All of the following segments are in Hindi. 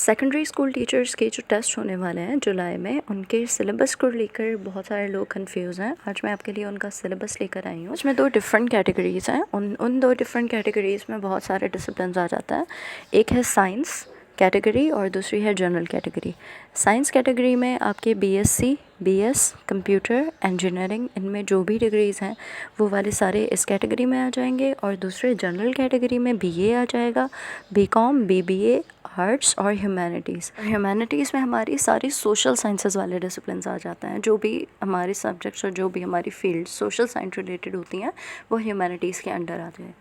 सेकेंडरी स्कूल टीचर्स के जो टेस्ट होने वाले हैं जुलाई में, उनके सिलेबस को लेकर बहुत सारे लोग कंफ्यूज हैं। आज मैं आपके लिए उनका सिलेबस लेकर आई हूँ। उसमें 2 डिफरेंट कैटेगरीज़ हैं। उन 2 डिफरेंट कैटेगरीज़ में बहुत सारे डिसिप्लिन आ जाता है। एक है साइंस कैटेगरी और दूसरी है जनरल कैटेगरी। साइंस कैटेगरी में आपके बीएससी, बीएस, कंप्यूटर, इंजीनियरिंग, इनमें जो भी डिग्रीज़ हैं वो वाले सारे इस कैटेगरी में आ जाएंगे। और दूसरे जनरल कैटेगरी में बीए आ जाएगा, बीकॉम, बीबीए, आर्ट्स और ह्यूमैनिटीज़ में हमारी सारी सोशल साइंसेस वाले डिसिप्लिन आ जाते हैं। जो भी हमारे सब्जेक्ट्स और जो भी हमारी फील्ड सोशल साइंस रिलेटेड होती हैं वो ह्यूमैनिटीज़ के अंडर आते हैं।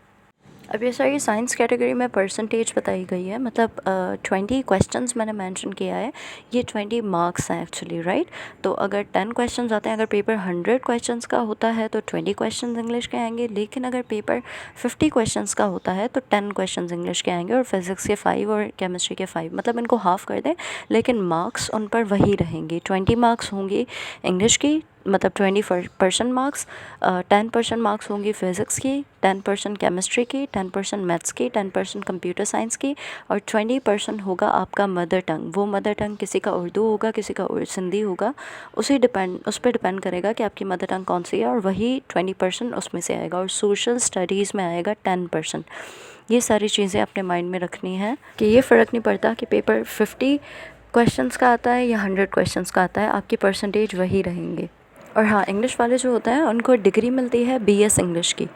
अब ये सारी साइंस कैटेगरी में परसेंटेज बताई गई है, मतलब 20 क्वेश्चंस मैंने मेंशन किया है। ये 20 मार्क्स हैं एक्चुअली, राइट। तो अगर 10 क्वेश्चंस आते हैं, अगर पेपर 100 क्वेश्चंस का होता है तो 20 क्वेश्चंस इंग्लिश के आएंगे। लेकिन अगर पेपर 50 क्वेश्चंस का होता है तो 10 क्वेश्चंस इंग्लिश के आएंगे और फिज़िक्स के 5 और केमिस्ट्री के 5। मतलब इनको हाफ़ कर दें, लेकिन मार्क्स उन पर वही रहेंगे। 20 मार्क्स होंगी इंग्लिश की, मतलब 20% मार्क्स, 10% मार्क्स होंगी फ़िज़िक्स की, 10% केमिस्ट्री की, 10% मैथ्स की, 10% कंप्यूटर साइंस की और 20% होगा आपका मदर टंग। वो मदर टंग किसी का उर्दू होगा, किसी का सिंधी होगा, उस पर डिपेंड करेगा कि आपकी मदर टंग कौन सी है, और वही 20% उसमें से आएगा। और सोशल स्टडीज़ में आएगा 10%। ये सारी चीज़ें अपने माइंड में रखनी है कि ये फ़र्क नहीं पड़ता कि पेपर 50 क्वेश्चंस का आता है या 100 क्वेश्चंस का आता है, आपकी परसेंटेज वही रहेंगे। और हाँ, इंग्लिश वाले जो होते हैं उनको डिग्री मिलती है बीएस इंग्लिश की।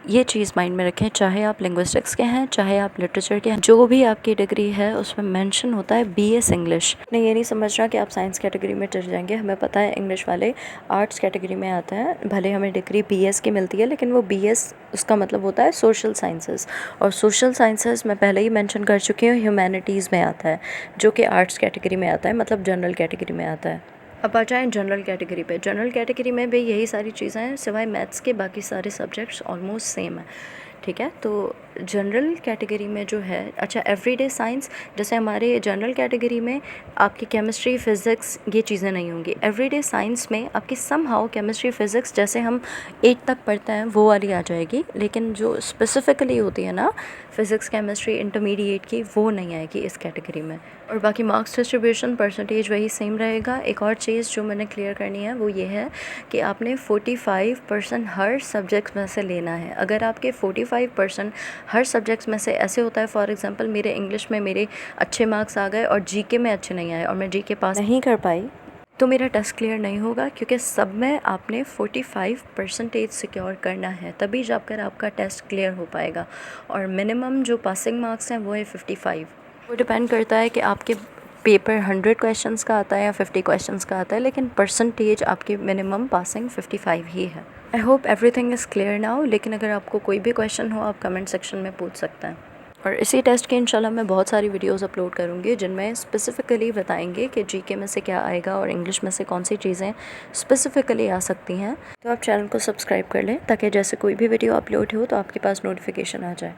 ये चीज़ माइंड में रखें, चाहे आप लिंग्विस्टिक्स के हैं, चाहे आप लिटरेचर के हैं, जो भी आपकी डिग्री है उसमें मेंशन होता है बीएस इंग्लिश। नहीं, ये नहीं समझना कि आप साइंस कैटेगरी में चले जाएंगे। हमें पता है इंग्लिश वाले आर्ट्स कैटेगरी में आते हैं, भले हमें डिग्री बीएस की मिलती है, लेकिन वो बीएस उसका मतलब होता है सोशल साइंसेस। और सोशल साइंसेस मैं पहले ही मेंशन कर चुकी हूँ ह्यूमैनिटीज़ में आता है, जो कि आर्ट्स कैटेगरी में आता है, मतलब जनरल कैटेगरी में आता है। अब आ जाएँ जनरल कैटेगरी पे। जनरल कैटेगरी में भी यही सारी चीज़ें हैं, सिवाय मैथ्स के बाकी सारे सब्जेक्ट्स ऑलमोस्ट सेम है, ठीक है। तो जनरल कैटेगरी में जो है, अच्छा, एवरीडे साइंस, जैसे हमारे जनरल कैटेगरी में आपकी केमिस्ट्री, फ़िज़िक्स ये चीज़ें नहीं होंगी। एवरीडे साइंस में आपकी समहाउ केमिस्ट्री, फ़िज़िक्स जैसे हम 8 तक पढ़ते हैं वो वाली आ जाएगी, लेकिन जो स्पेसिफ़िकली होती है ना फ़िज़िक्स, केमिस्ट्री, इंटरमीडिएट की, वो नहीं आएगी इस कैटेगरी में। और बाकी मार्क्स डिस्ट्रीब्यूशन परसेंटेज वही सेम रहेगा। एक और चीज़ जो मैंने क्लियर करनी है वो ये है कि आपने 45% हर सब्जेक्ट में से लेना है। अगर आपके 45% हर सब्जेक्ट्स में से ऐसे होता है, फॉर एग्जांपल मेरे इंग्लिश में मेरे अच्छे मार्क्स आ गए और जीके में अच्छे नहीं आए और मैं जीके पास नहीं कर पाई, तो मेरा टेस्ट क्लियर नहीं होगा, क्योंकि सब में आपने 45% सिक्योर करना है, तभी जाकर आपका टेस्ट क्लियर हो पाएगा। और मिनिमम जो पासिंग मार्क्स हैं वो है 55। वो डिपेंड करता है कि आपके पेपर 100 क्वेश्चंस का आता है या 50 क्वेश्चंस का आता है, लेकिन परसेंटेज आपकी मिनिमम पासिंग 55 ही है। I hope everything is clear now. लेकिन अगर आपको कोई भी क्वेश्चन हो आप कमेंट सेक्शन में पूछ सकते हैं। और इसी टेस्ट के इंशाल्लाह मैं बहुत सारी वीडियोस अपलोड करूँगी जिनमें स्पेसिफ़िकली बताएंगे कि जीके में से क्या आएगा और इंग्लिश में से कौन सी चीज़ें स्पेसिफ़िकली आ सकती हैं। तो आप चैनल को सब्सक्राइब कर लें ताकि जैसे कोई भी वीडियो अपलोड हो तो आपके पास नोटिफिकेशन आ जाए।